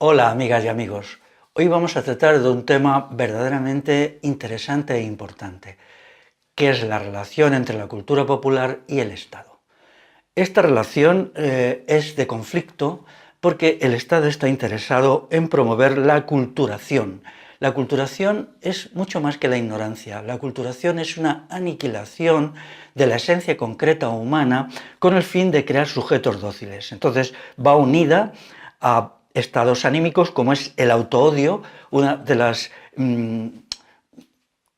Hola amigas y amigos, hoy vamos a tratar de un tema verdaderamente interesante e importante, que es la relación entre la cultura popular y el Estado. Esta relación es de conflicto porque el Estado está interesado en promover la culturación. La culturación es mucho más que la ignorancia. La culturación es una aniquilación de la esencia concreta humana con el fin de crear sujetos dóciles. Entonces va unida a estados anímicos como es el autoodio, una de las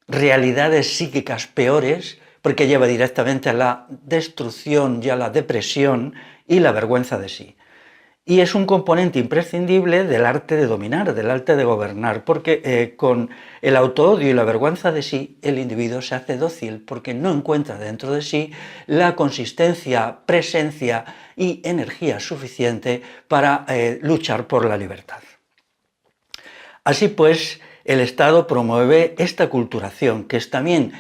realidades psíquicas peores, porque lleva directamente a la destrucción y a la depresión y la vergüenza de sí. Y es un componente imprescindible del arte de dominar, del arte de gobernar, porque con el autoodio y la vergüenza de sí, el individuo se hace dócil porque no encuentra dentro de sí la consistencia, presencia y energía suficiente para luchar por la libertad. Así pues, el Estado promueve esta culturación, que es también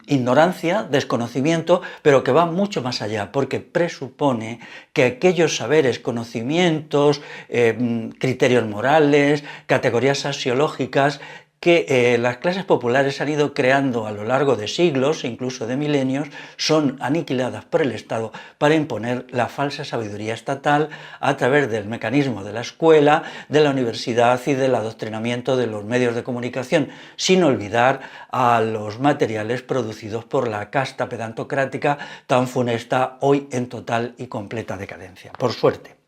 ignorancia, desconocimiento, pero que va mucho más allá, porque presupone que aquellos saberes, conocimientos, criterios morales, categorías axiológicas que las clases populares han ido creando a lo largo de siglos, incluso de milenios, son aniquiladas por el Estado para imponer la falsa sabiduría estatal a través del mecanismo de la escuela, de la universidad y del adoctrinamiento de los medios de comunicación, sin olvidar a los materiales producidos por la casta pedantocrática tan funesta hoy en total y completa decadencia, por suerte.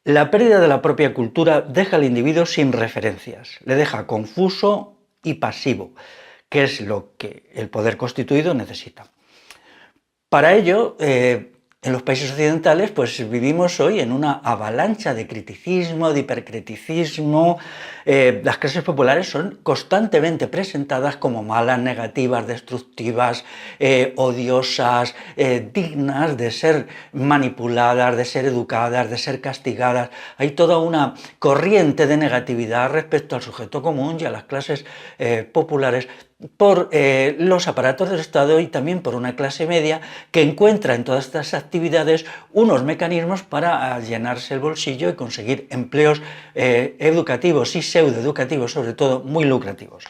La pérdida de la propia cultura deja al individuo sin referencias, le deja confuso y pasivo, que es lo que el poder constituido necesita. Para ello, en los países occidentales, pues vivimos hoy en una avalancha de criticismo, de hipercriticismo. Las clases populares son constantemente presentadas como malas, negativas, destructivas, odiosas, dignas de ser manipuladas, de ser educadas, de ser castigadas. Hay toda una corriente de negatividad respecto al sujeto común y a las clases populares por los aparatos del Estado y también por una clase media que encuentra en todas estas actividades unos mecanismos para llenarse el bolsillo y conseguir empleos educativos y pseudoeducativos, sobre todo muy lucrativos.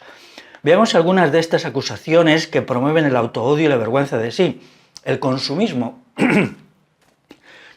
Veamos algunas de estas acusaciones que promueven el autoodio y la vergüenza de sí. El consumismo.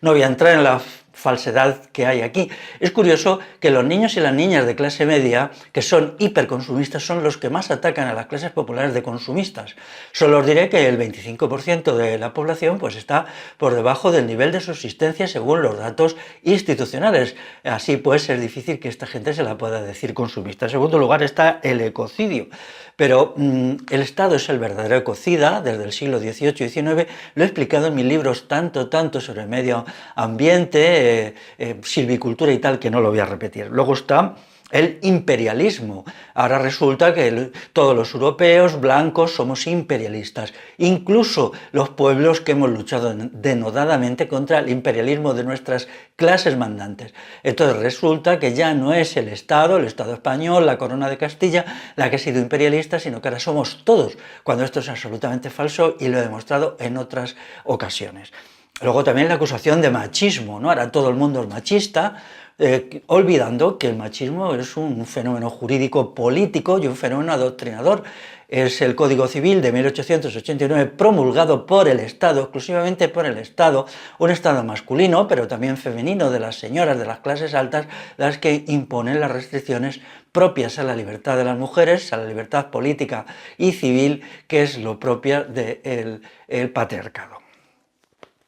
No voy a entrar en la falsedad que hay aquí. Es curioso que los niños y las niñas de clase media, que son hiperconsumistas, son los que más atacan a las clases populares de consumistas. Solo os diré que el 25% de la población pues, está por debajo del nivel de subsistencia según los datos institucionales. Así pues, es difícil que esta gente se la pueda decir consumista. En segundo lugar está el ecocidio. Pero el Estado es el verdadero ecocida desde el siglo XVIII y XIX. Lo he explicado en mis libros tanto sobre medio ambiente, silvicultura y tal, que no lo voy a repetir. Luego está el imperialismo. Ahora resulta que todos los europeos blancos somos imperialistas, incluso los pueblos que hemos luchado denodadamente contra el imperialismo de nuestras clases mandantes. Entonces resulta que ya no es el Estado español, la corona de Castilla, la que ha sido imperialista, sino que ahora somos todos, cuando esto es absolutamente falso y lo he demostrado en otras ocasiones. Luego también la acusación de machismo, ¿no? Ahora todo el mundo es machista, olvidando que el machismo es un fenómeno jurídico político y un fenómeno adoctrinador. Es el Código Civil de 1889 promulgado por el Estado, exclusivamente por el Estado, un Estado masculino, pero también femenino, de las señoras de las clases altas, las que imponen las restricciones propias a la libertad de las mujeres, a la libertad política y civil, que es lo propio del patriarcado.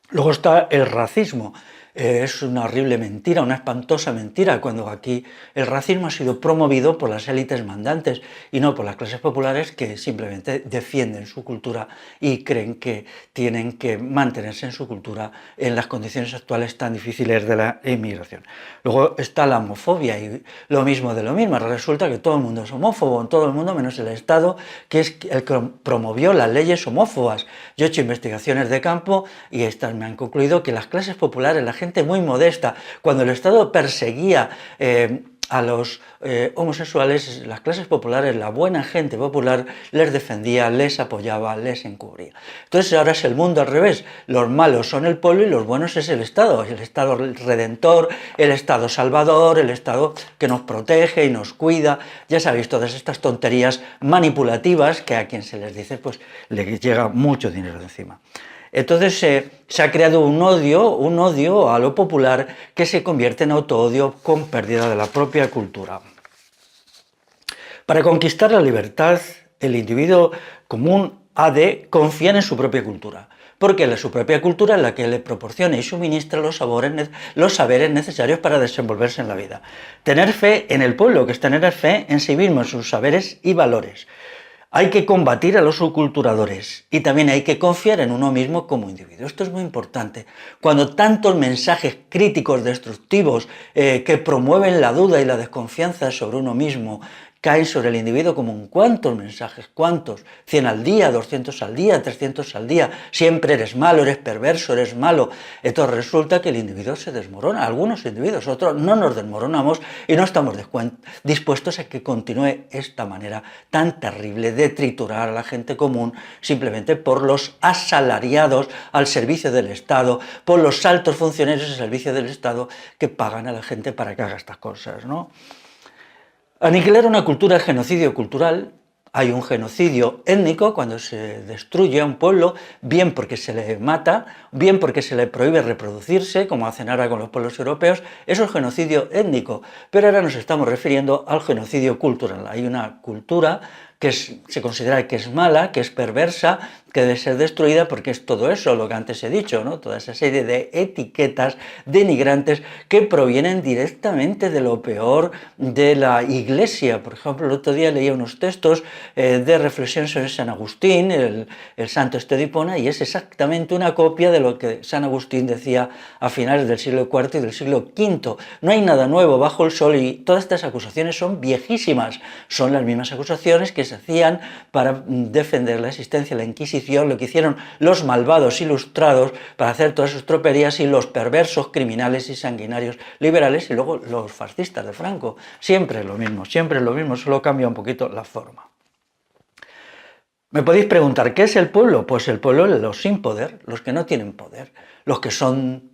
Luego está el racismo. Es una horrible mentira, una espantosa mentira, cuando aquí el racismo ha sido promovido por las élites mandantes y no por las clases populares que simplemente defienden su cultura y creen que tienen que mantenerse en su cultura en las condiciones actuales tan difíciles de la inmigración. Luego está la homofobia y lo mismo de lo mismo. Resulta que todo el mundo es homófobo, todo el mundo menos el Estado, que es el que promovió las leyes homófobas. Yo he hecho investigaciones de campo y estas me han concluido que las clases populares, la gente muy modesta. Cuando el Estado perseguía a los homosexuales, las clases populares, la buena gente popular les defendía, les apoyaba, les encubría. Entonces ahora es el mundo al revés, los malos son el pueblo y los buenos es el Estado redentor, el Estado salvador, el Estado que nos protege y nos cuida. Ya sabéis, todas estas tonterías manipulativas que a quien se les dice pues le llega mucho dinero de encima. Entonces se ha creado un odio a lo popular que se convierte en autoodio con pérdida de la propia cultura. Para conquistar la libertad, el individuo común ha de confiar en su propia cultura, porque su propia cultura es la que le proporciona y suministra los saberes necesarios para desenvolverse en la vida. Tener fe en el pueblo, que es tener fe en sí mismo, en sus saberes y valores. Hay que combatir a los subculturadores y también hay que confiar en uno mismo como individuo. Esto es muy importante. Cuando tantos mensajes críticos, destructivos, que promueven la duda y la desconfianza sobre uno mismo, caen sobre el individuo común. ¿Cuántos mensajes? ¿Cuántos? 100 al día, 200 al día, 300 al día. Siempre eres malo, eres perverso, eres malo. Entonces resulta que el individuo se desmorona. Algunos individuos, otros no nos desmoronamos y no estamos dispuestos a que continúe esta manera tan terrible de triturar a la gente común simplemente por los asalariados al servicio del Estado, por los altos funcionarios al servicio del Estado que pagan a la gente para que haga estas cosas, ¿no? Aniquilar una cultura es genocidio cultural. Hay un genocidio étnico cuando se destruye a un pueblo, bien porque se le mata, bien porque se le prohíbe reproducirse, como hacen ahora con los pueblos europeos. Eso es genocidio étnico, pero ahora nos estamos refiriendo al genocidio cultural. Hay una cultura que se considera que es mala, que es perversa, que debe ser destruida porque es todo eso, lo que antes he dicho, ¿no? Toda esa serie de etiquetas denigrantes que provienen directamente de lo peor de la Iglesia. Por ejemplo, el otro día leía unos textos de reflexión sobre San Agustín, el santo este de Hipona, y es exactamente una copia de lo que San Agustín decía a finales del siglo IV y del siglo V. No hay nada nuevo bajo el sol y todas estas acusaciones son viejísimas. Son las mismas acusaciones que se hacían para defender la existencia de la Inquisición, lo que hicieron los malvados ilustrados para hacer todas sus tropelías y los perversos criminales y sanguinarios liberales y luego los fascistas de Franco. Siempre es lo mismo, solo cambia un poquito la forma. Me podéis preguntar, ¿qué es el pueblo? Pues el pueblo es los sin poder, los que no tienen poder, los que son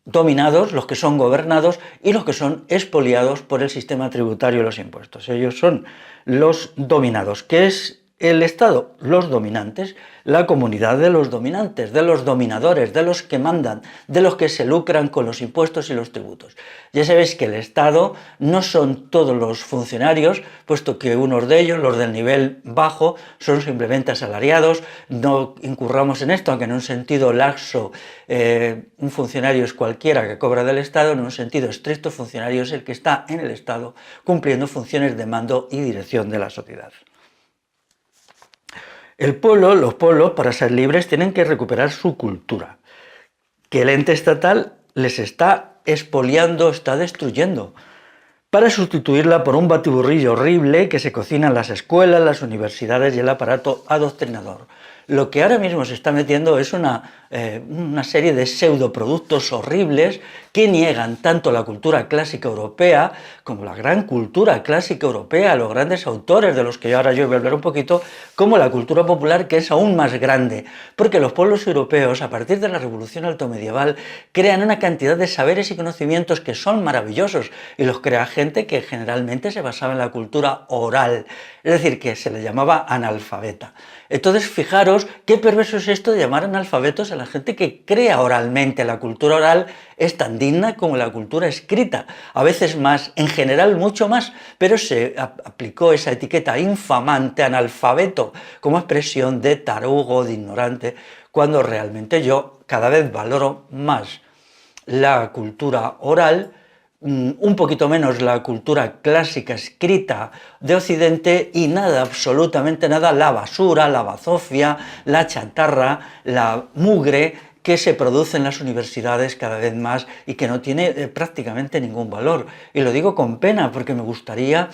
dominados, los que son gobernados y los que son expoliados por el sistema tributario y los impuestos. Ellos son los dominados. ¿Qué es el Estado? Los dominantes, la comunidad de los dominantes, de los dominadores, de los que mandan, de los que se lucran con los impuestos y los tributos. Ya sabéis que el Estado no son todos los funcionarios, puesto que unos de ellos, los del nivel bajo, son simplemente asalariados. No incurramos en esto, aunque en un sentido laxo un funcionario es cualquiera que cobra del Estado, en un sentido estricto funcionario es el que está en el Estado cumpliendo funciones de mando y dirección de la sociedad. Los pueblos, para ser libres, tienen que recuperar su cultura, que el ente estatal les está expoliando, está destruyendo, para sustituirla por un batiburrillo horrible que se cocina en las escuelas, las universidades y el aparato adoctrinador. Lo que ahora mismo se está metiendo es una serie de pseudoproductos horribles que niegan tanto la cultura clásica europea como la gran cultura clásica europea, los grandes autores de los que ahora yo voy a hablar un poquito, como la cultura popular, que es aún más grande, porque los pueblos europeos, a partir de la revolución altomedieval, crean una cantidad de saberes y conocimientos que son maravillosos, y los crea gente que generalmente se basaba en la cultura oral, es decir, que se le llamaba analfabeta. Entonces, fijaros qué perverso es esto de llamar analfabetos a la gente que crea oralmente. La cultura oral es tan digna como la cultura escrita, a veces más, en general mucho más, pero se aplicó esa etiqueta infamante, analfabeto, como expresión de tarugo, de ignorante, cuando realmente yo cada vez valoro más la cultura oral, un poquito menos la cultura clásica escrita de Occidente y nada, absolutamente nada, la basura, la bazofia, la chatarra, la mugre que se produce en las universidades cada vez más y que no tiene prácticamente ningún valor. Y lo digo con pena porque me gustaría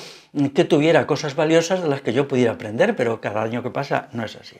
que tuviera cosas valiosas de las que yo pudiera aprender, pero cada año que pasa no es así.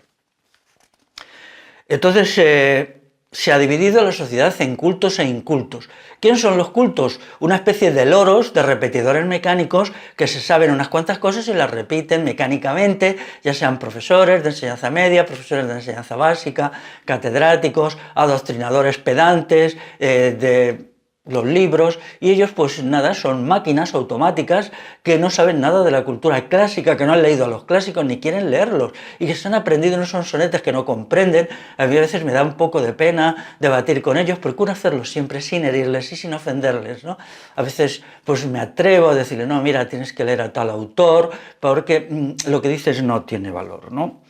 Entonces, se ha dividido la sociedad en cultos e incultos. ¿Quiénes son los cultos? Una especie de loros, de repetidores mecánicos que se saben unas cuantas cosas y las repiten mecánicamente, ya sean profesores de enseñanza media, profesores de enseñanza básica, catedráticos, adoctrinadores pedantes, de los libros, y ellos pues nada, son máquinas automáticas que no saben nada de la cultura clásica, que no han leído a los clásicos ni quieren leerlos, y que se han aprendido unos sonetes que no comprenden. A mí a veces me da un poco de pena debatir con ellos, procuro hacerlo siempre sin herirles y sin ofenderles, ¿no? A veces pues me atrevo a decirle, no, mira, tienes que leer a tal autor, porque lo que dices no tiene valor, ¿no?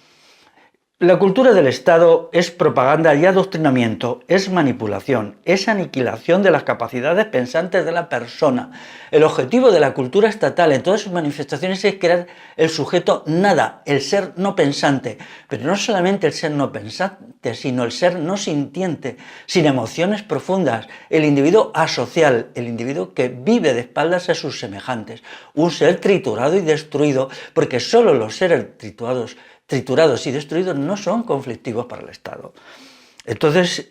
La cultura del Estado es propaganda y adoctrinamiento, es manipulación, es aniquilación de las capacidades pensantes de la persona. El objetivo de la cultura estatal en todas sus manifestaciones es crear el sujeto nada, el ser no pensante, pero no solamente el ser no pensante, sino el ser no sintiente, sin emociones profundas, el individuo asocial, el individuo que vive de espaldas a sus semejantes, un ser triturado y destruido, porque solo los seres triturados y destruidos no son conflictivos para el Estado. Entonces,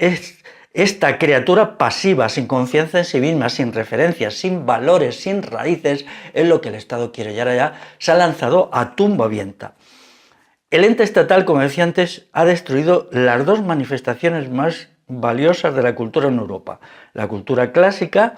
esta criatura pasiva, sin confianza en sí misma, sin referencias, sin valores, sin raíces, es lo que el Estado quiere. Y ahora ya se ha lanzado a tumba abierta. El ente estatal, como decía antes, ha destruido las dos manifestaciones más valiosas de la cultura en Europa. La cultura clásica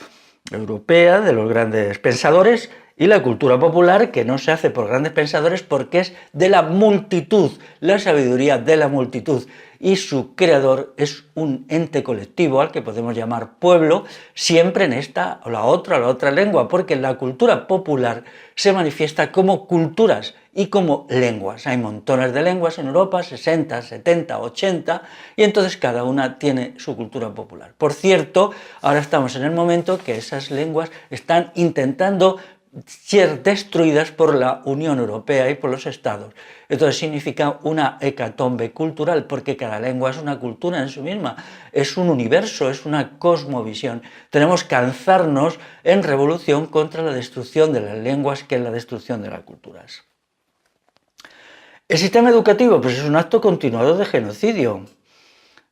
europea, de los grandes pensadores, y la cultura popular, que no se hace por grandes pensadores porque es de la multitud, la sabiduría de la multitud, y su creador es un ente colectivo al que podemos llamar pueblo, siempre en esta o la otra lengua, porque la cultura popular se manifiesta como culturas y como lenguas. Hay montones de lenguas en Europa, 60, 70, 80, y entonces cada una tiene su cultura popular. Por cierto, ahora estamos en el momento que esas lenguas están intentando ser destruidas por la Unión Europea y por los Estados. Entonces significa una hecatombe cultural, porque cada lengua es una cultura en sí misma, es un universo, es una cosmovisión. Tenemos que alzarnos en revolución contra la destrucción de las lenguas, que es la destrucción de las culturas. El sistema educativo pues es un acto continuado de genocidio.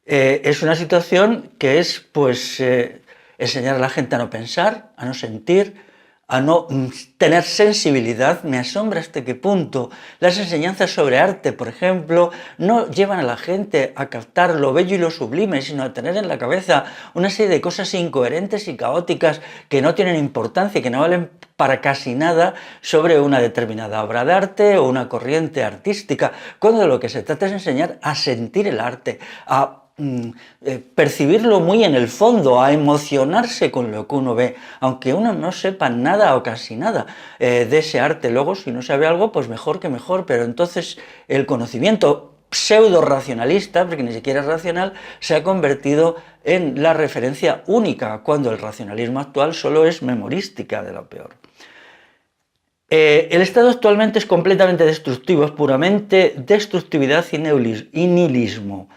Es una situación que es pues enseñar a la gente a no pensar, a no sentir, a no tener sensibilidad. Me asombra hasta qué punto las enseñanzas sobre arte, por ejemplo, no llevan a la gente a captar lo bello y lo sublime, sino a tener en la cabeza una serie de cosas incoherentes y caóticas que no tienen importancia, que no valen para casi nada sobre una determinada obra de arte o una corriente artística, cuando de lo que se trata es enseñar a sentir el arte, a percibirlo muy en el fondo, a emocionarse con lo que uno ve, aunque uno no sepa nada o casi nada de ese arte. Luego, si no sabe algo, pues mejor que mejor, pero entonces el conocimiento pseudo racionalista, porque ni siquiera es racional, se ha convertido en la referencia única, cuando el racionalismo actual solo es memorística, de lo peor. El Estado actualmente es completamente destructivo, es puramente destructividad y nihilismo.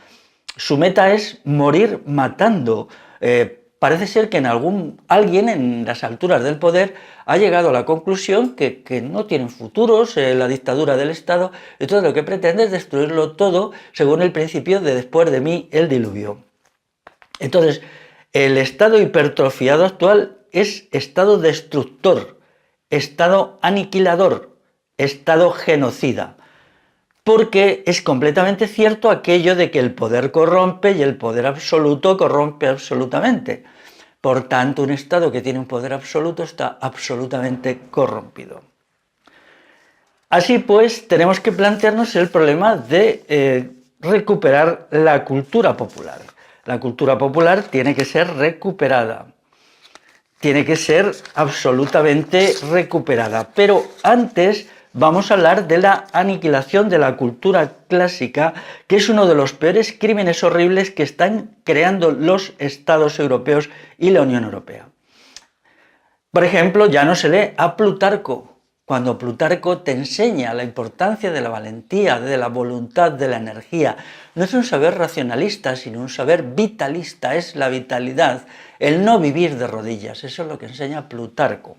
Su meta es morir matando. Parece ser que alguien en las alturas del poder ha llegado a la conclusión que no tienen futuros la dictadura del Estado, y todo lo que pretende es destruirlo todo según el principio de después de mí el diluvio. Entonces, el Estado hipertrofiado actual es Estado destructor, Estado aniquilador, Estado genocida. Porque es completamente cierto aquello de que el poder corrompe y el poder absoluto corrompe absolutamente. Por tanto, un Estado que tiene un poder absoluto está absolutamente corrompido. Así pues, tenemos que plantearnos el problema de recuperar la cultura popular. La cultura popular tiene que ser recuperada. Tiene que ser absolutamente recuperada. Pero antes vamos a hablar de la aniquilación de la cultura clásica, que es uno de los peores crímenes horribles que están creando los Estados europeos y la Unión Europea. Por ejemplo, ya no se lee a Plutarco, cuando Plutarco te enseña la importancia de la valentía, de la voluntad, de la energía. No es un saber racionalista, sino un saber vitalista, es la vitalidad, el no vivir de rodillas, eso es lo que enseña Plutarco.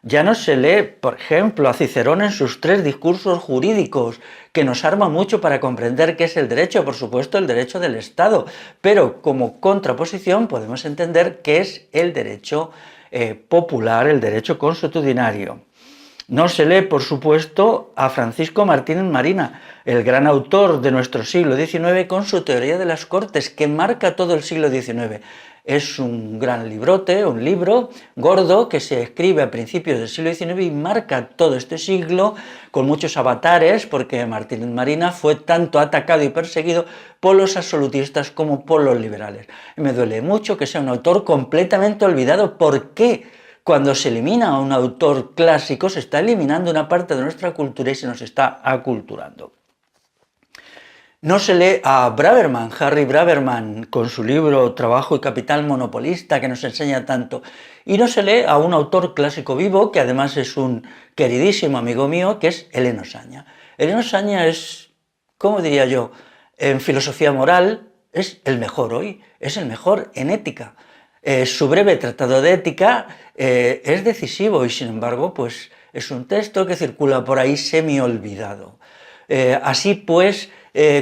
Ya no se lee, por ejemplo, a Cicerón en sus 3 discursos jurídicos, que nos arma mucho para comprender qué es el derecho, por supuesto el derecho del Estado, pero como contraposición podemos entender qué es el derecho popular, el derecho consuetudinario. No se lee, por supuesto, a Francisco Martínez Marina, el gran autor de nuestro siglo XIX, con su teoría de las Cortes, que marca todo el siglo XIX. Es un gran librote, un libro gordo que se escribe a principios del siglo XIX y marca todo este siglo con muchos avatares, porque Martínez Marina fue tanto atacado y perseguido por los absolutistas como por los liberales. Y me duele mucho que sea un autor completamente olvidado. ¿Por qué? Cuando se elimina a un autor clásico, se está eliminando una parte de nuestra cultura y se nos está aculturando. No se lee a Braverman, Harry Braverman, con su libro Trabajo y Capital Monopolista, que nos enseña tanto. Y no se lee a un autor clásico vivo, que además es un queridísimo amigo mío, que es Eleno Saña. Eleno Saña es, ¿cómo diría yo?, en filosofía moral, es el mejor hoy, es el mejor en ética. Su breve tratado de ética es decisivo y sin embargo pues es un texto que circula por ahí semi-olvidado. Así pues,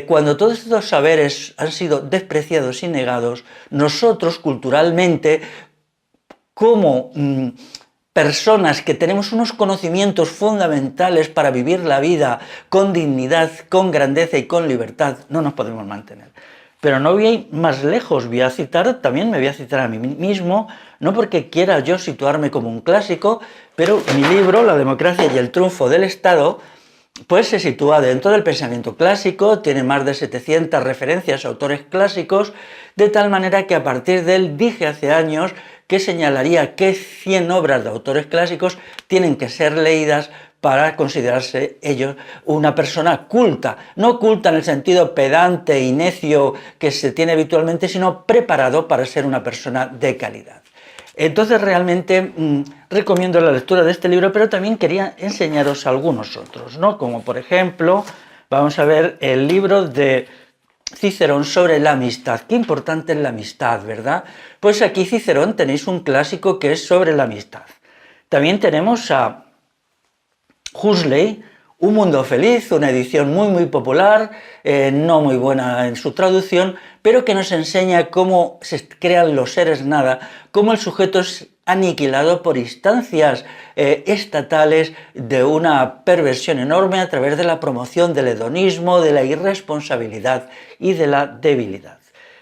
cuando todos estos saberes han sido despreciados y negados, nosotros culturalmente, como personas que tenemos unos conocimientos fundamentales para vivir la vida con dignidad, con grandeza y con libertad, no nos podemos mantener. Pero no voy a ir más lejos, también me voy a citar a mí mismo, no porque quiera yo situarme como un clásico, pero mi libro, La democracia y el triunfo del Estado, pues se sitúa dentro del pensamiento clásico, tiene más de 700 referencias a autores clásicos, de tal manera que a partir de él dije hace años que señalaría que 100 obras de autores clásicos tienen que ser leídas para considerarse ellos una persona culta, no culta en el sentido pedante y necio que se tiene habitualmente, sino preparado para ser una persona de calidad. Entonces realmente recomiendo la lectura de este libro, pero también quería enseñaros algunos otros, ¿no? Como por ejemplo, vamos a ver el libro de Cicerón sobre la amistad. Qué importante es la amistad, ¿verdad? Pues aquí Cicerón tenéis un clásico que es sobre la amistad. También tenemos a Huxley, Un mundo feliz, una edición muy popular, no muy buena en su traducción, pero que nos enseña cómo se crean los seres nada, cómo el sujeto es aniquilado por instancias estatales de una perversión enorme a través de la promoción del hedonismo, de la irresponsabilidad y de la debilidad.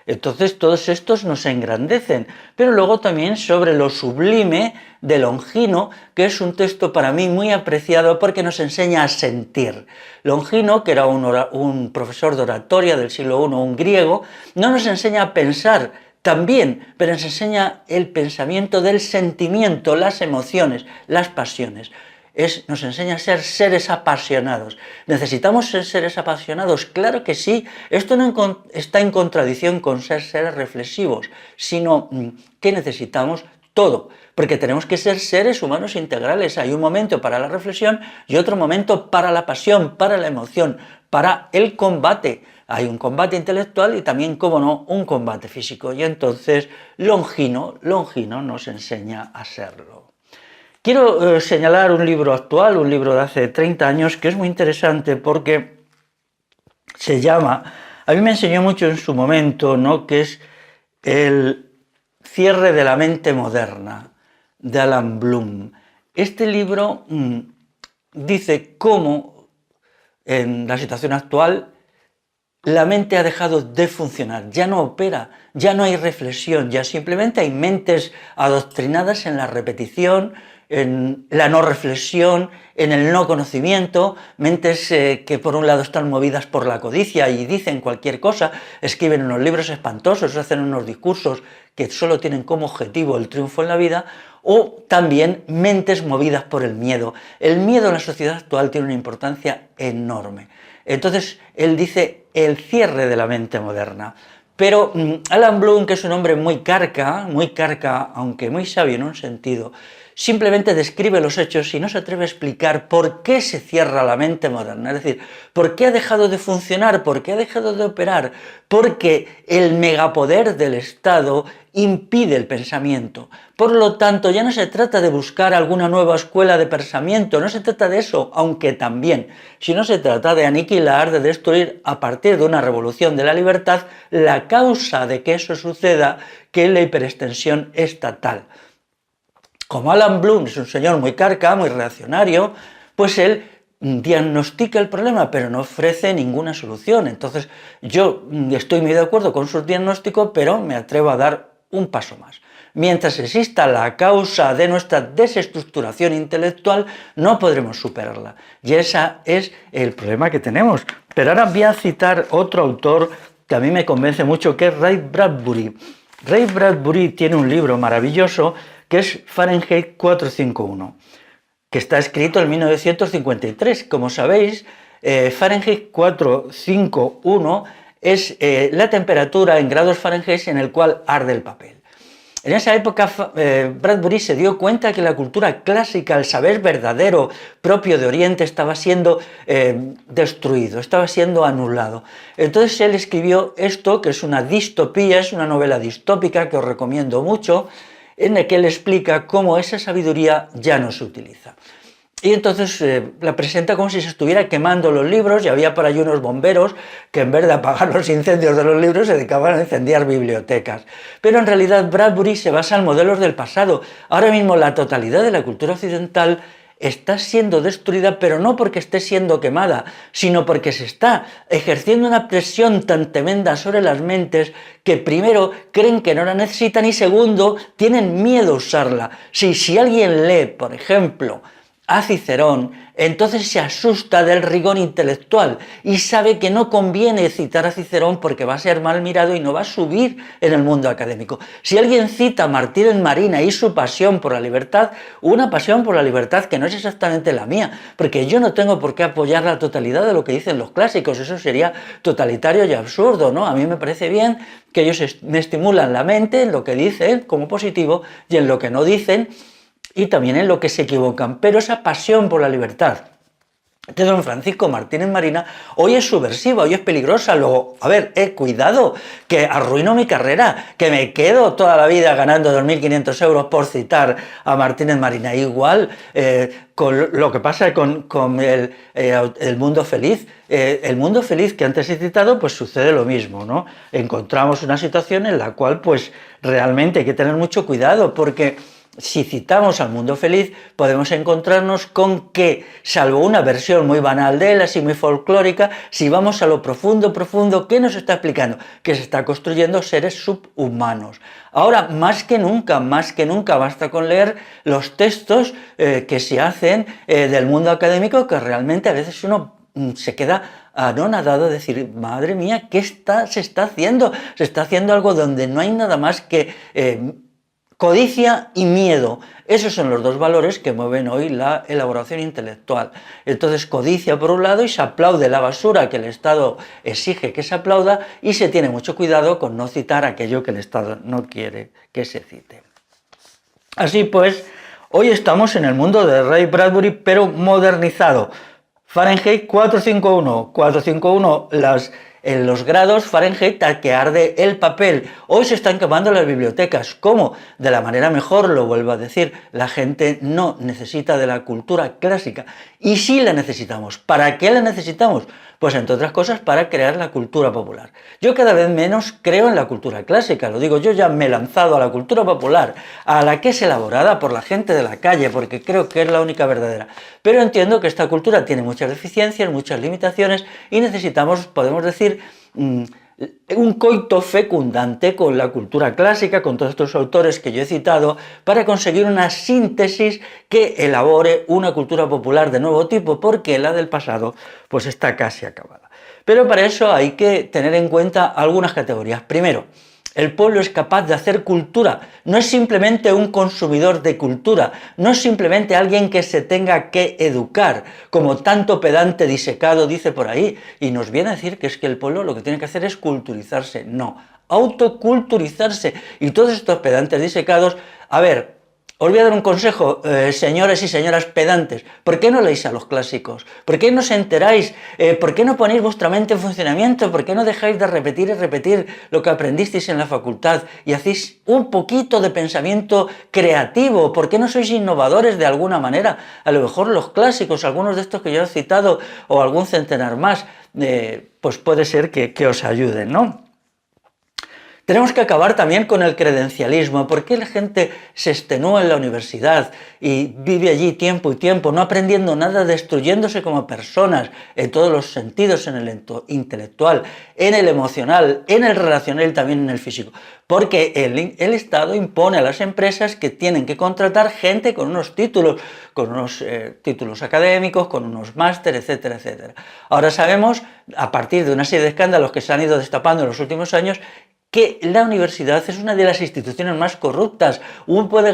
Entonces todos estos nos engrandecen, pero luego también sobre lo sublime de Longino, que es un texto para mí muy apreciado porque nos enseña a sentir. Longino, que era un profesor de oratoria del siglo I, un griego, no nos enseña a pensar también, pero nos enseña el pensamiento del sentimiento, las emociones, las pasiones. Nos enseña a ser seres apasionados. ¿Necesitamos ser seres apasionados? Claro que sí. Esto no está en contradicción con ser seres reflexivos, sino que necesitamos todo, porque tenemos que ser seres humanos integrales. Hay un momento para la reflexión y otro momento para la pasión, para la emoción, para el combate. Hay un combate intelectual y también, como no, un combate físico. Y entonces Longino nos enseña a serlo. Quiero señalar un libro actual, un libro de hace 30 años, que es muy interesante porque se llama, a mí me enseñó mucho en su momento, ¿no?, que es El cierre de la mente moderna, de Alan Bloom. Este libro dice cómo en la situación actual la mente ha dejado de funcionar, ya no opera, ya no hay reflexión, ya simplemente hay mentes adoctrinadas en la repetición, en la no reflexión, en el no conocimiento, mentes que por un lado están movidas por la codicia y dicen cualquier cosa, escriben unos libros espantosos, hacen unos discursos que solo tienen como objetivo el triunfo en la vida, o también mentes movidas por el miedo. El miedo en la sociedad actual tiene una importancia enorme. Entonces, él dice el cierre de la mente moderna. Pero Alan Bloom, que es un hombre muy carca, aunque muy sabio en un sentido, simplemente describe los hechos y no se atreve a explicar por qué se cierra la mente moderna, es decir, por qué ha dejado de funcionar, por qué ha dejado de operar, porque el megapoder del Estado impide el pensamiento. Por lo tanto, ya no se trata de buscar alguna nueva escuela de pensamiento, no se trata de eso, aunque también, sino se trata de aniquilar, de destruir a partir de una revolución de la libertad la causa de que eso suceda, que es la hiperextensión estatal. Como Alan Bloom es un señor muy carca, muy reaccionario, pues él diagnostica el problema, pero no ofrece ninguna solución. Entonces, yo estoy muy de acuerdo con su diagnóstico, pero me atrevo a dar un paso más. Mientras exista la causa de nuestra desestructuración intelectual, no podremos superarla. Y ese es el problema que tenemos. Pero ahora voy a citar otro autor que a mí me convence mucho, que es Ray Bradbury. Ray Bradbury tiene un libro maravilloso que es Fahrenheit 451, que está escrito en 1953. Como sabéis, Fahrenheit 451 es la temperatura en grados Fahrenheit en el cual arde el papel. En esa época Bradbury se dio cuenta que la cultura clásica, el saber verdadero propio de Oriente, estaba siendo destruido, estaba siendo anulado. Entonces él escribió esto, que es una distopía, es una novela distópica que os recomiendo mucho, en la que él explica cómo esa sabiduría ya no se utiliza. Y entonces la presenta como si se estuviera quemando los libros, y había por ahí unos bomberos que en vez de apagar los incendios de los libros se dedicaban a incendiar bibliotecas. Pero en realidad Bradbury se basa en modelos del pasado. Ahora mismo la totalidad de la cultura occidental está siendo destruida, pero no porque esté siendo quemada, sino porque se está ejerciendo una presión tan tremenda sobre las mentes que primero creen que no la necesitan y segundo tienen miedo a usarla. Si alguien lee, por ejemplo, a Cicerón, entonces se asusta del rigor intelectual y sabe que no conviene citar a Cicerón porque va a ser mal mirado y no va a subir en el mundo académico. Si alguien cita a Martín Marina y su pasión por la libertad, una pasión por la libertad que no es exactamente la mía, porque yo no tengo por qué apoyar la totalidad de lo que dicen los clásicos, eso sería totalitario y absurdo, ¿no? A mí me parece bien que ellos me estimulan la mente en lo que dicen como positivo y en lo que no dicen, y también en lo que se equivocan, pero esa pasión por la libertad de don Francisco Martínez Marina hoy es subversiva, hoy es peligrosa. Luego, a ver, cuidado, que arruino mi carrera, que me quedo toda la vida ganando 2.500 euros por citar a Martínez Marina. Igual, con lo que pasa con el mundo feliz. El mundo feliz que antes he citado, pues sucede lo mismo, ¿no? Encontramos una situación en la cual, pues, realmente hay que tener mucho cuidado, porque si citamos al mundo feliz, podemos encontrarnos con que, salvo una versión muy banal de él, así muy folclórica, si vamos a lo profundo, ¿qué nos está explicando? Que se está construyendo seres subhumanos. Ahora, más que nunca, basta con leer los textos que se hacen del mundo académico, que realmente a veces uno se queda anonadado de decir, madre mía, ¿qué se está haciendo? Se está haciendo algo donde no hay nada más que codicia y miedo. Esos son los dos valores que mueven hoy la elaboración intelectual. Entonces, codicia por un lado y se aplaude la basura que el Estado exige que se aplauda, y se tiene mucho cuidado con no citar aquello que el Estado no quiere que se cite. Así pues, hoy estamos en el mundo de Ray Bradbury, pero modernizado. Fahrenheit 451, en los grados Fahrenheit a que arde el papel. Hoy se están quemando las bibliotecas. ¿Cómo? De la manera mejor, lo vuelvo a decir, la gente no necesita de la cultura clásica. Y sí la necesitamos. ¿Para qué la necesitamos? Pues entre otras cosas para crear la cultura popular. Yo cada vez menos creo en la cultura clásica, lo digo, yo ya me he lanzado a la cultura popular, a la que es elaborada por la gente de la calle, porque creo que es la única verdadera. Pero entiendo que esta cultura tiene muchas deficiencias, muchas limitaciones, y necesitamos, podemos decir, un coito fecundante con la cultura clásica, con todos estos autores que yo he citado, para conseguir una síntesis que elabore una cultura popular de nuevo tipo, porque la del pasado pues está casi acabada. Pero para eso hay que tener en cuenta algunas categorías. Primero, el pueblo es capaz de hacer cultura, no es simplemente un consumidor de cultura, no es simplemente alguien que se tenga que educar, como tanto pedante disecado dice por ahí, y nos viene a decir que es que el pueblo lo que tiene que hacer es culturizarse. No, autoculturizarse. Y todos estos pedantes disecados, a ver, Os voy a dar un consejo, señores y señoras pedantes, ¿por qué no leéis a los clásicos? ¿Por qué no os enteráis? ¿Por qué no ponéis vuestra mente en funcionamiento? ¿Por qué no dejáis de repetir y repetir lo que aprendisteis en la facultad y hacéis un poquito de pensamiento creativo? ¿Por qué no sois innovadores de alguna manera? A lo mejor los clásicos, algunos de estos que yo he citado, o algún centenar más, pues puede ser que os ayuden, ¿no? Tenemos que acabar también con el credencialismo. ¿Por qué la gente se extenúa en la universidad y vive allí tiempo y tiempo, no aprendiendo nada, destruyéndose como personas en todos los sentidos, en el intelectual, en el emocional, en el relacional y también en el físico? Porque el Estado impone a las empresas que tienen que contratar gente con unos títulos académicos, con unos másteres, etcétera, etcétera. Ahora sabemos, a partir de una serie de escándalos que se han ido destapando en los últimos años, que la universidad es una de las instituciones más corruptas. Uno puede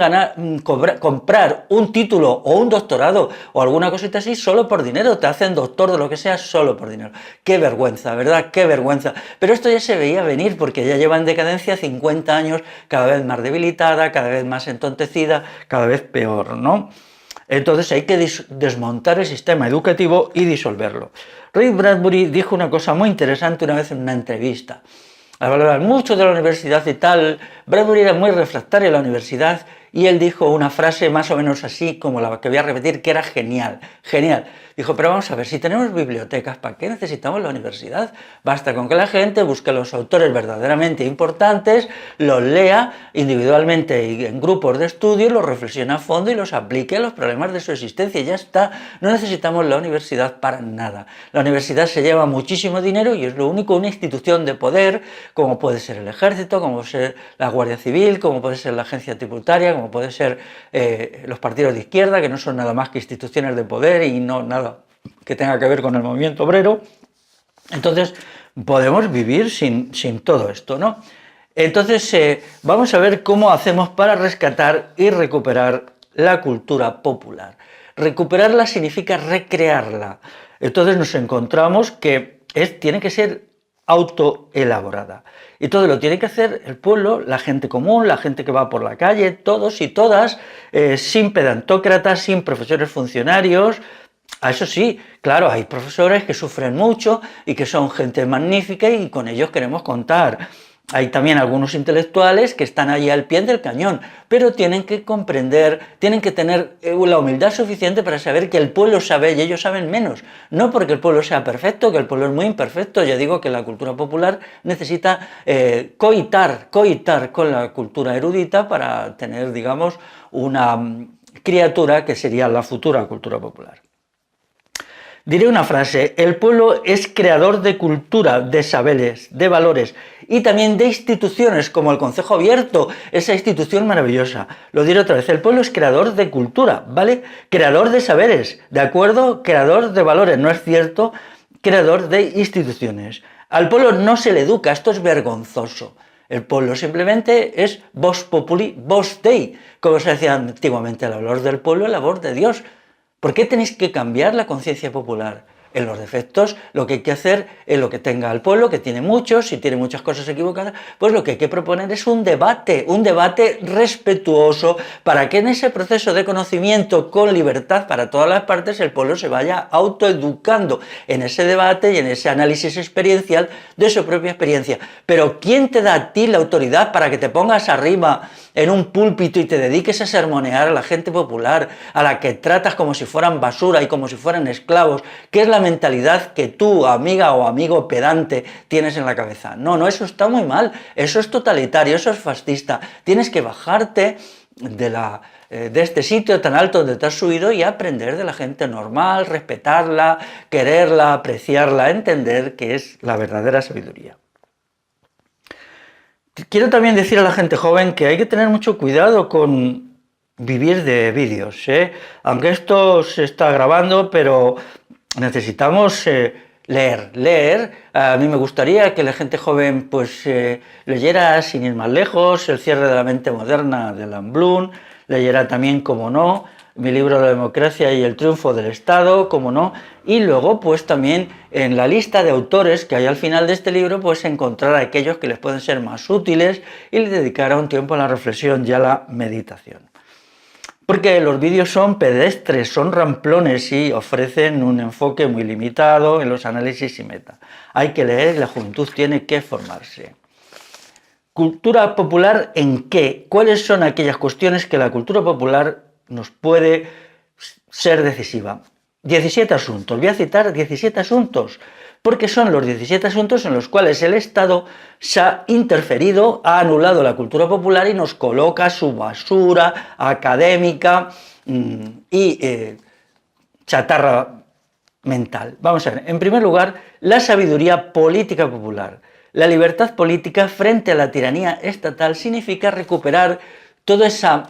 comprar un título o un doctorado o alguna cosita así solo por dinero, te hacen doctor de lo que sea solo por dinero. Qué vergüenza, ¿verdad? Qué vergüenza. Pero esto ya se veía venir porque ya lleva en decadencia 50 años, cada vez más debilitada, cada vez más entontecida, cada vez peor, ¿no? Entonces hay que desmontar el sistema educativo y disolverlo. Ray Bradbury dijo una cosa muy interesante una vez en una entrevista. Al hablar mucho de la universidad y tal, Bradbury era muy refractario a la universidad y él dijo una frase más o menos así como la que voy a repetir, que era genial, genial. Dijo, pero vamos a ver, si tenemos bibliotecas, ¿para qué necesitamos la universidad? Basta con que la gente busque los autores verdaderamente importantes, los lea individualmente y en grupos de estudio, los reflexione a fondo y los aplique a los problemas de su existencia. Y ya está, no necesitamos la universidad para nada. La universidad se lleva muchísimo dinero y es lo único, una institución de poder, como puede ser el ejército, como puede ser la Guardia Civil, como puede ser la agencia tributaria, como puede ser los partidos de izquierda, que no son nada más que instituciones de poder y no nada que tenga que ver con el movimiento obrero. Entonces podemos vivir sin todo esto, ¿no? Entonces vamos a ver cómo hacemos para rescatar y recuperar la cultura popular. Recuperarla significa recrearla. Entonces nos encontramos que tiene que ser autoelaborada. Y todo lo tiene que hacer el pueblo, la gente común, la gente que va por la calle, todos y todas, sin pedantócratas, sin profesores funcionarios. Eso sí, claro, hay profesores que sufren mucho y que son gente magnífica y con ellos queremos contar. Hay también algunos intelectuales que están ahí al pie del cañón, pero tienen que comprender, tienen que tener la humildad suficiente para saber que el pueblo sabe y ellos saben menos. No porque el pueblo sea perfecto, que el pueblo es muy imperfecto. Ya digo que la cultura popular necesita coitar con la cultura erudita para tener, digamos, una criatura que sería la futura cultura popular. Diré una frase, el pueblo es creador de cultura, de saberes, de valores y también de instituciones como el Concejo Abierto, esa institución maravillosa. Lo diré otra vez, el pueblo es creador de cultura, ¿vale? Creador de saberes, ¿de acuerdo? Creador de valores, ¿no es cierto? Creador de instituciones. Al pueblo no se le educa, esto es vergonzoso. El pueblo simplemente es vos populi, vos dei, como se decía antiguamente, la voz del pueblo, la voz de Dios. ¿Por qué tenéis que cambiar la conciencia popular? En los defectos, lo que hay que hacer es lo que tenga el pueblo, que tiene muchos y tiene muchas cosas equivocadas, pues lo que hay que proponer es un debate respetuoso para que en ese proceso de conocimiento con libertad para todas las partes el pueblo se vaya autoeducando en ese debate y en ese análisis experiencial de su propia experiencia. Pero ¿quién te da a ti la autoridad para que te pongas arriba en un púlpito y te dediques a sermonear a la gente popular, a la que tratas como si fueran basura y como si fueran esclavos? ¿Qué es la mentalidad que tú, amiga o amigo pedante, tienes en la cabeza? No, eso está muy mal, eso es totalitario, eso es fascista. Tienes que bajarte de este sitio tan alto donde te has subido y aprender de la gente normal, respetarla, quererla, apreciarla, entender que es la verdadera sabiduría. Quiero también decir a la gente joven que hay que tener mucho cuidado con vivir de vídeos, aunque esto se está grabando, pero necesitamos leer. A mí me gustaría que la gente joven pues leyera, sin ir más lejos, El cierre de la mente moderna de Lamblum, leyera también, como no, mi libro La democracia y el triunfo del Estado, como no, y luego pues también en la lista de autores que hay al final de este libro pues encontrar a aquellos que les pueden ser más útiles y le dedicar un tiempo a la reflexión y a la meditación. Porque los vídeos son pedestres, son ramplones y ofrecen un enfoque muy limitado en los análisis y meta. Hay que leer y la juventud tiene que formarse. ¿Cultura popular en qué? ¿Cuáles son aquellas cuestiones que la cultura popular nos puede ser decisiva? 17 asuntos. Voy a citar 17 asuntos, porque son los 17 asuntos en los cuales el Estado se ha interferido, ha anulado la cultura popular y nos coloca su basura académica y chatarra mental. Vamos a ver, en primer lugar, la sabiduría política popular. La libertad política frente a la tiranía estatal significa recuperar toda esa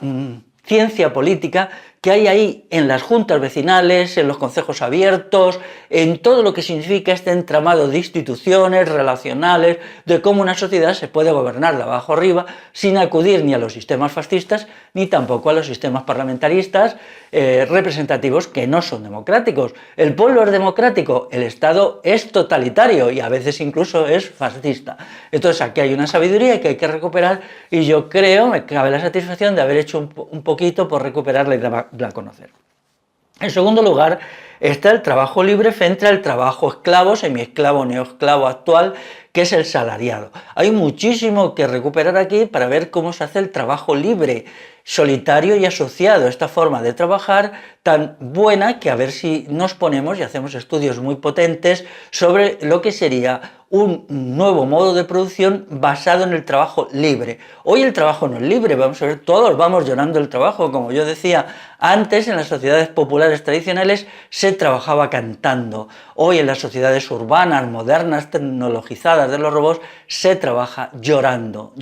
ciencia política que hay ahí en las juntas vecinales, en los concejos abiertos, en todo lo que significa este entramado de instituciones relacionales, de cómo una sociedad se puede gobernar de abajo arriba sin acudir ni a los sistemas fascistas ni tampoco a los sistemas parlamentaristas representativos que no son democráticos. El pueblo es democrático, el Estado es totalitario y a veces incluso es fascista. Entonces aquí hay una sabiduría que hay que recuperar y yo creo, me cabe la satisfacción de haber hecho un poquito por recuperarla y la conocer. En segundo lugar, está el trabajo libre frente al trabajo esclavo, semiesclavo, neoesclavo actual, que es el salariado. Hay muchísimo que recuperar aquí para ver cómo se hace el trabajo libre, solitario y asociado, esta forma de trabajar tan buena que a ver si nos ponemos y hacemos estudios muy potentes sobre lo que sería un nuevo modo de producción basado en el trabajo libre. Hoy el trabajo no es libre, vamos a ver, todos vamos llorando el trabajo, como yo decía, antes en las sociedades populares tradicionales se trabajaba cantando, hoy en las sociedades urbanas, modernas, tecnologizadas de los robots, se trabaja llorando,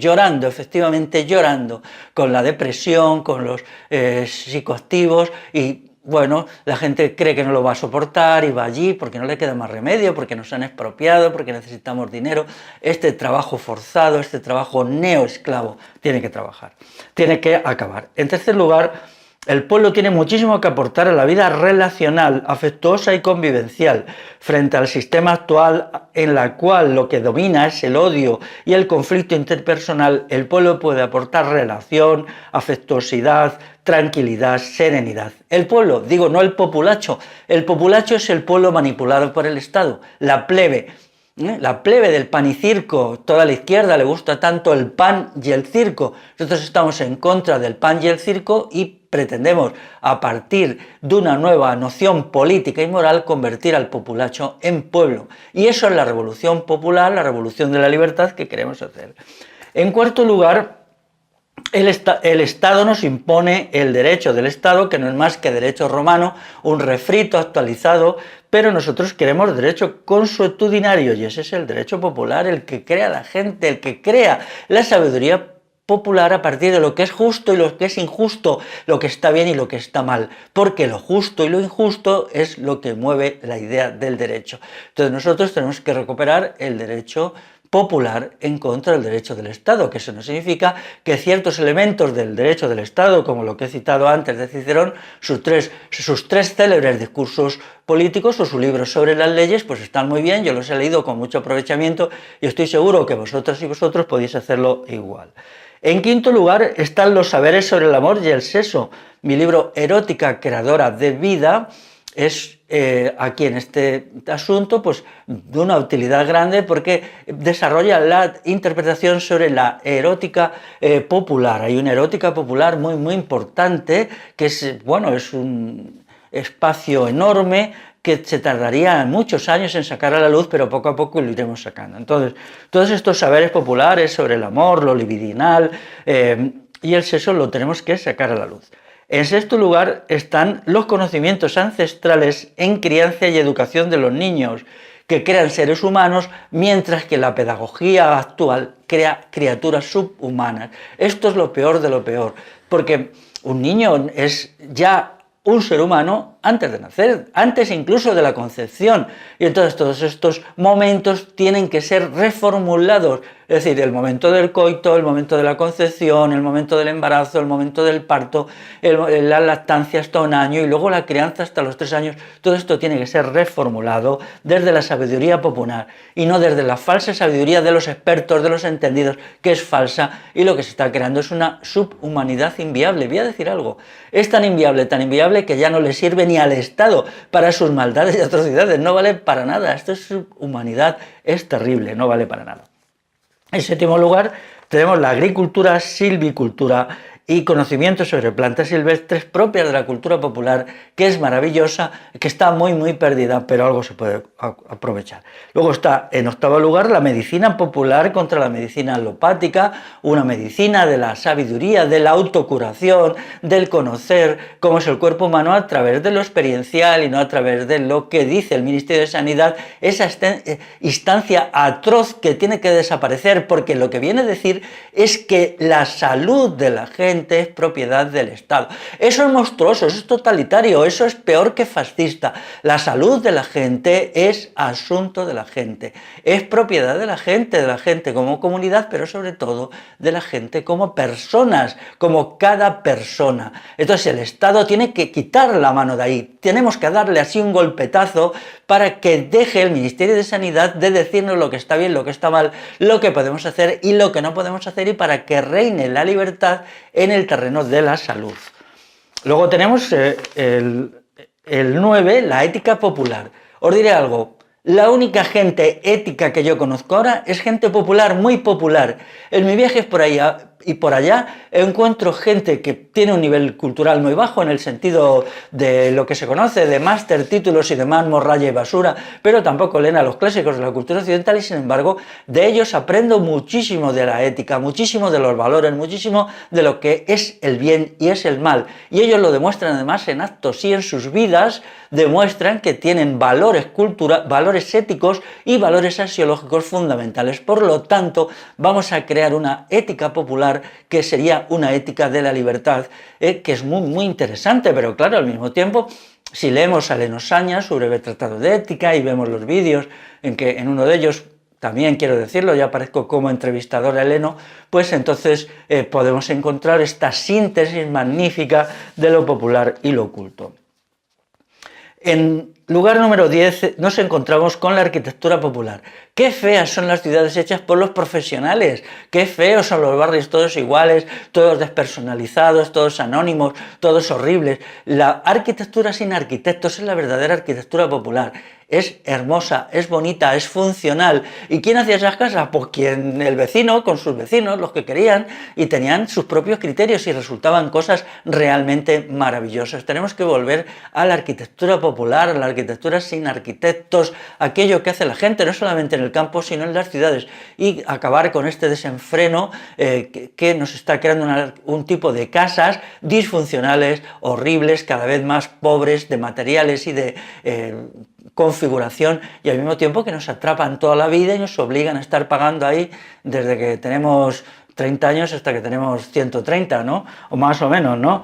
efectivamente llorando, con la depresión, con los psicoactivos y bueno, la gente cree que no lo va a soportar y va allí porque no le queda más remedio, porque nos han expropiado, porque necesitamos dinero. Este trabajo forzado, este trabajo neoesclavo tiene que trabajar, tiene que acabar. En tercer lugar, el pueblo tiene muchísimo que aportar a la vida relacional, afectuosa y convivencial, frente al sistema actual en la cual lo que domina es el odio y el conflicto interpersonal. El pueblo puede aportar relación, afectuosidad, tranquilidad, serenidad. El pueblo, digo, no el populacho. El populacho es el pueblo manipulado por el Estado, la plebe. La plebe del pan y circo, toda la izquierda le gusta tanto el pan y el circo. Nosotros estamos en contra del pan y el circo y pretendemos, a partir de una nueva noción política y moral, convertir al populacho en pueblo. Y eso es la revolución popular, la revolución de la libertad que queremos hacer. En cuarto lugar, el Estado nos impone el derecho del Estado, que no es más que derecho romano, un refrito actualizado, pero nosotros queremos derecho consuetudinario, y ese es el derecho popular, el que crea la gente, el que crea la sabiduría popular a partir de lo que es justo y lo que es injusto, lo que está bien y lo que está mal, porque lo justo y lo injusto es lo que mueve la idea del derecho. Entonces nosotros tenemos que recuperar el derecho popular en contra del derecho del Estado, que eso no significa que ciertos elementos del derecho del Estado, como lo que he citado antes de Cicerón, sus tres célebres discursos políticos o su libro sobre las leyes, pues están muy bien, yo los he leído con mucho aprovechamiento y estoy seguro que vosotras y vosotros podéis hacerlo igual. En quinto lugar están los saberes sobre el amor y el sexo. Mi libro Erótica creadora de vida es aquí en este asunto pues de una utilidad grande porque desarrolla la interpretación sobre la erótica popular. Hay una erótica popular muy importante que es, bueno, es un espacio enorme que se tardaría muchos años en sacar a la luz, pero poco a poco lo iremos sacando. Entonces, todos estos saberes populares sobre el amor, lo libidinal y el sexo lo tenemos que sacar a la luz. En sexto lugar están los conocimientos ancestrales en crianza y educación de los niños, que crean seres humanos, mientras que la pedagogía actual crea criaturas subhumanas. Esto es lo peor de lo peor, porque un niño es ya un ser humano antes de nacer, antes incluso de la concepción. Y entonces todos estos momentos tienen que ser reformulados, es decir, el momento del coito, el momento de la concepción, el momento del embarazo, el momento del parto, la lactancia hasta 1 año y luego la crianza hasta los 3 años. Todo esto tiene que ser reformulado desde la sabiduría popular y no desde la falsa sabiduría de los expertos, de los entendidos, que es falsa, y lo que se está creando es una subhumanidad inviable. Voy a decir algo, es tan inviable que ya no le sirve ni al Estado para sus maldades y atrocidades, no vale para nada. Esto es subhumanidad, es terrible, no vale para nada. En séptimo lugar, tenemos la agricultura, silvicultura y conocimientos sobre plantas silvestres propias de la cultura popular, que es maravillosa, que está muy perdida, pero algo se puede aprovechar. Luego está, en octavo lugar, la medicina popular contra la medicina alopática, una medicina de la sabiduría, de la autocuración, del conocer cómo es el cuerpo humano a través de lo experiencial y no a través de lo que dice el Ministerio de Sanidad, esa instancia atroz que tiene que desaparecer, porque lo que viene a decir es que la salud de la gente es propiedad del Estado. Eso es monstruoso, eso es totalitario, eso es peor que fascista. La salud de la gente es asunto de la gente, es propiedad de la gente como comunidad, pero sobre todo de la gente como personas, como cada persona. Entonces el Estado tiene que quitar la mano de ahí, tenemos que darle así un golpetazo para que deje el Ministerio de Sanidad de decirnos lo que está bien, lo que está mal, lo que podemos hacer y lo que no podemos hacer, y para que reine la libertad en el terreno de la salud. Luego tenemos el 9, la ética popular. Os diré algo, la única gente ética que yo conozco ahora es gente popular, muy popular. En mi viaje por allá y por allá encuentro gente que tiene un nivel cultural muy bajo en el sentido de lo que se conoce de máster, títulos y demás, morralla y basura, pero tampoco leen a los clásicos de la cultura occidental, y sin embargo de ellos aprendo muchísimo de la ética, muchísimo de los valores, muchísimo de lo que es el bien y es el mal, y ellos lo demuestran además en actos y en sus vidas, demuestran que tienen valores valores éticos y valores axiológicos fundamentales. Por lo tanto, vamos a crear una ética popular que sería una ética de la libertad, que es muy interesante, pero claro, al mismo tiempo, si leemos a Leno Sañas, su breve tratado de ética, y vemos los vídeos en que en uno de ellos, también quiero decirlo, ya aparezco como entrevistador a Leno, pues entonces podemos encontrar esta síntesis magnífica de lo popular y lo oculto. En lugar número 10 nos encontramos con la arquitectura popular. Qué feas son las ciudades hechas por los profesionales, qué feos son los barrios todos iguales, todos despersonalizados, todos anónimos, todos horribles. La arquitectura sin arquitectos es la verdadera arquitectura popular. Es hermosa, es bonita, es funcional. ¿Y quién hacía esas casas? Pues quien, el vecino, con sus vecinos, los que querían, y tenían sus propios criterios y resultaban cosas realmente maravillosas. Tenemos que volver a la arquitectura popular, a la arquitectura sin arquitectos, aquello que hace la gente, no solamente en el campo, sino en las ciudades, y acabar con este desenfreno que nos está creando un tipo de casas disfuncionales, horribles, cada vez más pobres de materiales y de configuración, y al mismo tiempo que nos atrapan toda la vida y nos obligan a estar pagando ahí desde que tenemos 30 años hasta que tenemos 130, ¿no? O más o menos, ¿no?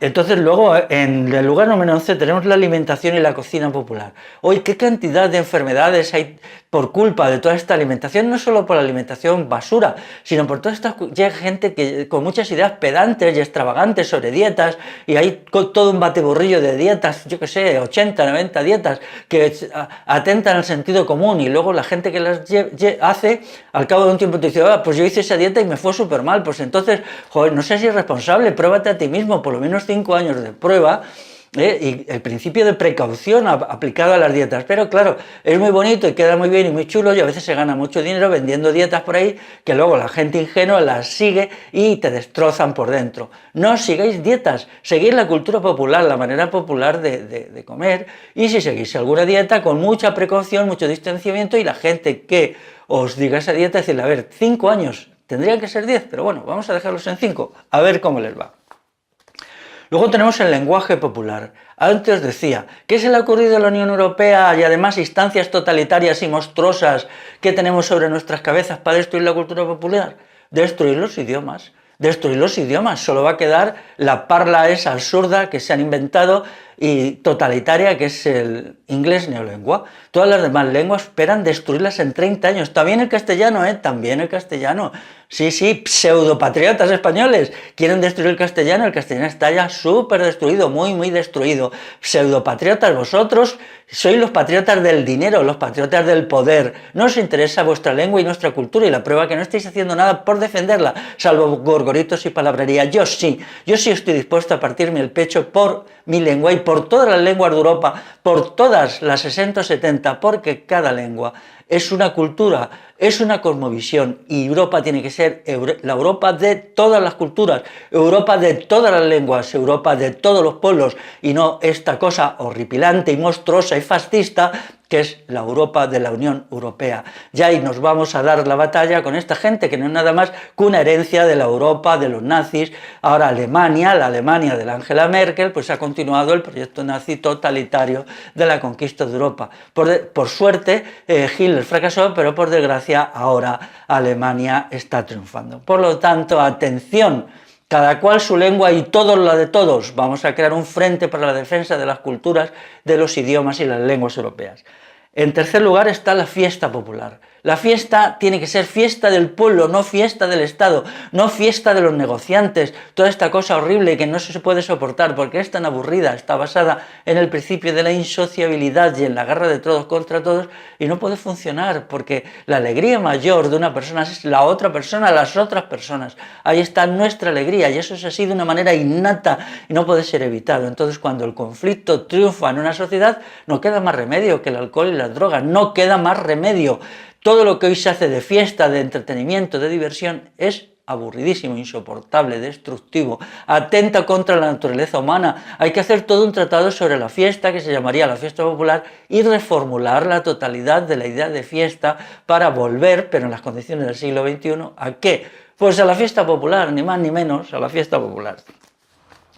Entonces luego en el lugar número 11 tenemos la alimentación y la cocina popular. Hoy qué cantidad de enfermedades hay por culpa de toda esta alimentación, no solo por la alimentación basura, sino por toda esta gente que con muchas ideas pedantes y extravagantes sobre dietas, y hay todo un bateburrillo de dietas, yo que sé, 80, 90 dietas que atentan al sentido común, y luego la gente que las hace, al cabo de un tiempo te dice, pues yo hice esa dieta y me fue súper mal, pues entonces, joder, no seas irresponsable, pruébate a ti mismo, por lo menos 5 años de prueba, y el principio de precaución aplicado a las dietas. Pero claro, es muy bonito y queda muy bien y muy chulo, y a veces se gana mucho dinero vendiendo dietas por ahí que luego la gente ingenua las sigue y te destrozan por dentro. No sigáis dietas, seguid la cultura popular, la manera popular de comer, y si seguís alguna dieta con mucha precaución, mucho distanciamiento, y la gente que os diga esa dieta, decirle, a ver, 5 años, tendrían que ser 10, pero bueno, vamos a dejarlos en 5, a ver cómo les va. Luego tenemos el lenguaje popular. Antes decía, ¿qué se le ha ocurrido a la Unión Europea y además instancias totalitarias y monstruosas que tenemos sobre nuestras cabezas para destruir la cultura popular? Destruir los idiomas. Destruir los idiomas. Solo va a quedar la parla esa absurda que se han inventado y totalitaria que es el inglés neolengua. Todas las demás lenguas esperan destruirlas en 30 años. También el castellano, también el castellano. Sí, pseudopatriotas españoles quieren destruir el castellano está ya súper destruido, muy destruido. Pseudopatriotas, vosotros sois los patriotas del dinero, los patriotas del poder. No os interesa vuestra lengua y nuestra cultura, y la prueba que no estáis haciendo nada por defenderla, salvo gorgoritos y palabrería. Yo sí estoy dispuesto a partirme el pecho por mi lengua y por todas las lenguas de Europa, por todas las 60 o 70, porque cada lengua es una cultura, es una cosmovisión, y Europa tiene que ser la Europa de todas las culturas, Europa de todas las lenguas, Europa de todos los pueblos, y no esta cosa horripilante y monstruosa y fascista que es la Europa de la Unión Europea. Ya ahí nos vamos a dar la batalla con esta gente que no es nada más que una herencia de la Europa, de los nazis. Ahora Alemania, la Alemania de la Angela Merkel, pues ha continuado el proyecto nazi totalitario de la conquista de Europa. Por suerte, Hitler fracasó, pero por desgracia ahora Alemania está triunfando. Por lo tanto, atención, cada cual su lengua y todos la de todos. Vamos a crear un frente para la defensa de las culturas, de los idiomas y las lenguas europeas. En tercer lugar está la fiesta popular. La fiesta tiene que ser fiesta del pueblo, no fiesta del Estado, no fiesta de los negociantes, toda esta cosa horrible que no se puede soportar porque es tan aburrida, está basada en el principio de la insociabilidad y en la guerra de todos contra todos, y no puede funcionar porque la alegría mayor de una persona es la otra persona, las otras personas. Ahí está nuestra alegría, y eso es así de una manera innata y no puede ser evitado. Entonces, cuando el conflicto triunfa en una sociedad, no queda más remedio que el alcohol y las drogas, no queda más remedio. Todo lo que hoy se hace de fiesta, de entretenimiento, de diversión, es aburridísimo, insoportable, destructivo, atenta contra la naturaleza humana. Hay que hacer todo un tratado sobre la fiesta, que se llamaría la fiesta popular, y reformular la totalidad de la idea de fiesta para volver, pero en las condiciones del siglo XXI, ¿a qué? Pues a la fiesta popular, ni más ni menos, a la fiesta popular.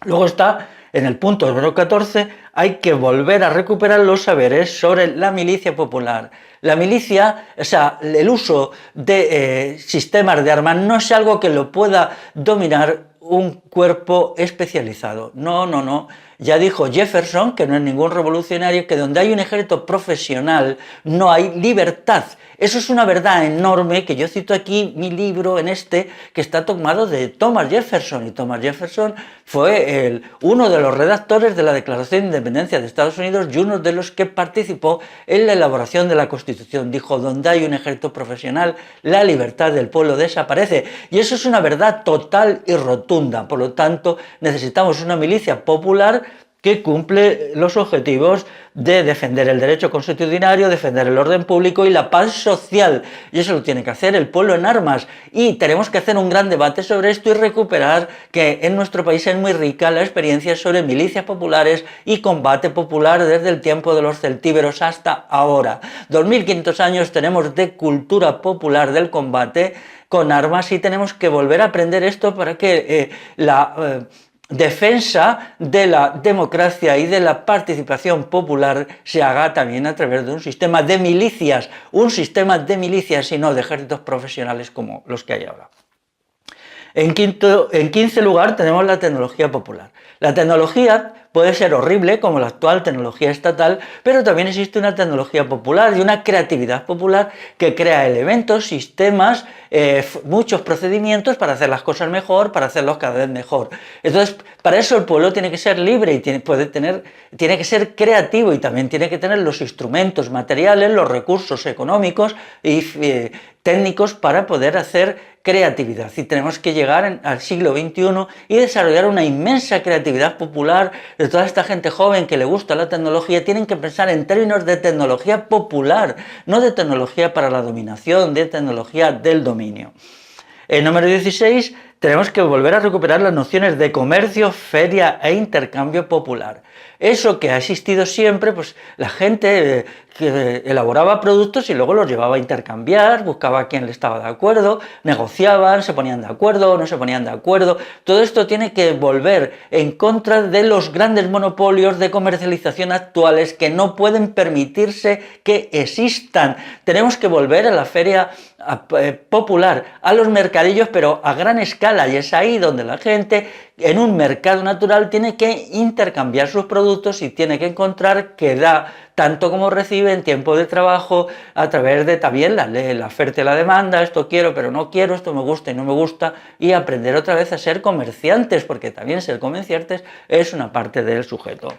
Luego está, en el punto número 14, hay que volver a recuperar los saberes sobre la milicia popular. La milicia, o sea, el uso de sistemas de armas no es algo que lo pueda dominar un cuerpo especializado. No. Ya dijo Jefferson, que no es ningún revolucionario, que donde hay un ejército profesional no hay libertad. Eso es una verdad enorme que yo cito aquí, mi libro que está tomado de Thomas Jefferson, y Thomas Jefferson fue uno de los redactores de la Declaración de Independencia de Estados Unidos y uno de los que participó en la elaboración de la Constitución. Dijo, donde hay un ejército profesional, la libertad del pueblo desaparece, y eso es una verdad total y rotunda. Por lo tanto, necesitamos una milicia popular que cumple los objetivos de defender el derecho constitucional, defender el orden público y la paz social. Y eso lo tiene que hacer el pueblo en armas. Y tenemos que hacer un gran debate sobre esto y recuperar que en nuestro país es muy rica la experiencia sobre milicias populares y combate popular desde el tiempo de los celtíberos hasta ahora. 2500 años tenemos de cultura popular del combate con armas, y tenemos que volver a aprender esto para que defensa de la democracia y de la participación popular se haga también a través de un sistema de milicias y no de ejércitos profesionales como los que hay ahora. En 15 lugar tenemos la tecnología popular. La tecnología puede ser horrible, como la actual tecnología estatal, pero también existe una tecnología popular y una creatividad popular que crea elementos, sistemas, muchos procedimientos para hacer las cosas mejor, para hacerlos cada vez mejor. Entonces, para eso el pueblo tiene que ser libre y tiene que ser creativo, y también tiene que tener los instrumentos materiales, los recursos económicos y técnicos para poder hacer creatividad. Y tenemos que llegar al siglo XXI y desarrollar una inmensa creatividad popular de toda esta gente joven que le gusta la tecnología. Tienen que pensar en términos de tecnología popular, no de tecnología para la dominación, de tecnología del dominio. El número 16, tenemos que volver a recuperar las nociones de comercio, feria e intercambio popular. Eso que ha existido siempre, pues la gente que elaboraba productos y luego los llevaba a intercambiar, buscaba a quien le estaba de acuerdo, negociaban, se ponían de acuerdo, no se ponían de acuerdo. Todo esto tiene que volver en contra de los grandes monopolios de comercialización actuales que no pueden permitirse que existan. Tenemos que volver a la feria popular, a los mercadillos, pero a gran escala, natural, y es ahí donde la gente en un mercado natural tiene que intercambiar sus productos y tiene que encontrar que da tanto como recibe en tiempo de trabajo, a través de también la ley, la oferta y la demanda, esto quiero pero no quiero, esto me gusta y no me gusta, y aprender otra vez a ser comerciantes, porque también ser comerciantes es una parte del sujeto.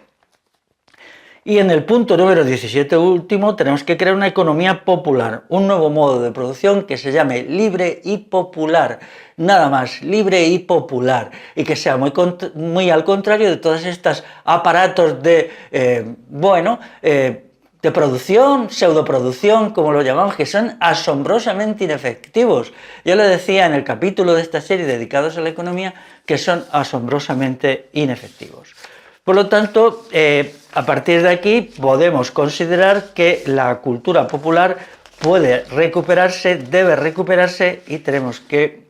Y en el punto número 17 último tenemos que crear una economía popular, un nuevo modo de producción que se llame libre y popular, nada más, libre y popular, y que sea muy al contrario de todos estos aparatos de, de producción, pseudoproducción, como lo llamamos, que son asombrosamente inefectivos. Yo le decía en el capítulo de esta serie dedicados a la economía que son asombrosamente inefectivos. Por lo tanto, a partir de aquí podemos considerar que la cultura popular puede recuperarse, debe recuperarse, y tenemos que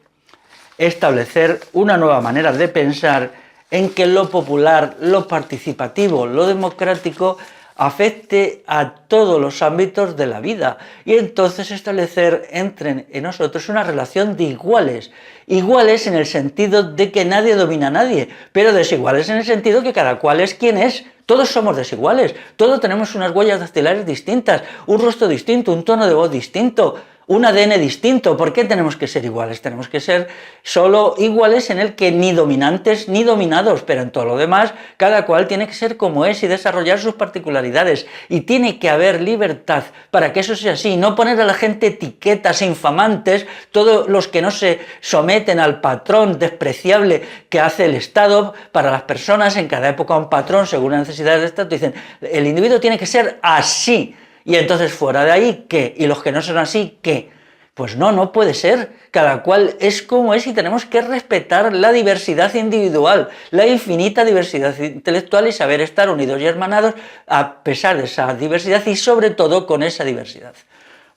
establecer una nueva manera de pensar en que lo popular, lo participativo, lo democrático afecte a todos los ámbitos de la vida, y entonces establecer entre nosotros una relación de iguales, iguales en el sentido de que nadie domina a nadie, pero desiguales en el sentido que cada cual es quien es. Todos somos desiguales, todos tenemos unas huellas dactilares distintas, un rostro distinto, un tono de voz distinto, un ADN distinto. ¿Por qué tenemos que ser iguales? Tenemos que ser solo iguales en el que ni dominantes ni dominados, pero en todo lo demás cada cual tiene que ser como es y desarrollar sus particularidades, y tiene que haber libertad para que eso sea así, no poner a la gente etiquetas infamantes, todos los que no se someten al patrón despreciable que hace el Estado para las personas, en cada época un patrón según las necesidades del Estado. Dicen, el individuo tiene que ser así. Y entonces, fuera de ahí, ¿qué? ¿Y los que no son así, qué? Pues no puede ser. Cada cual es como es y tenemos que respetar la diversidad individual, la infinita diversidad intelectual, y saber estar unidos y hermanados a pesar de esa diversidad y sobre todo con esa diversidad.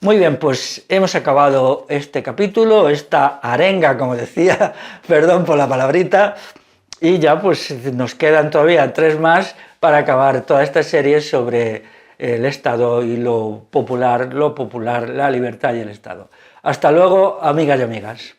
Muy bien, pues hemos acabado este capítulo, esta arenga, como decía, perdón por la palabrita, y ya pues nos quedan todavía 3 más para acabar toda esta serie sobre el Estado y lo popular, la libertad y el Estado. Hasta luego, amigas y amigas.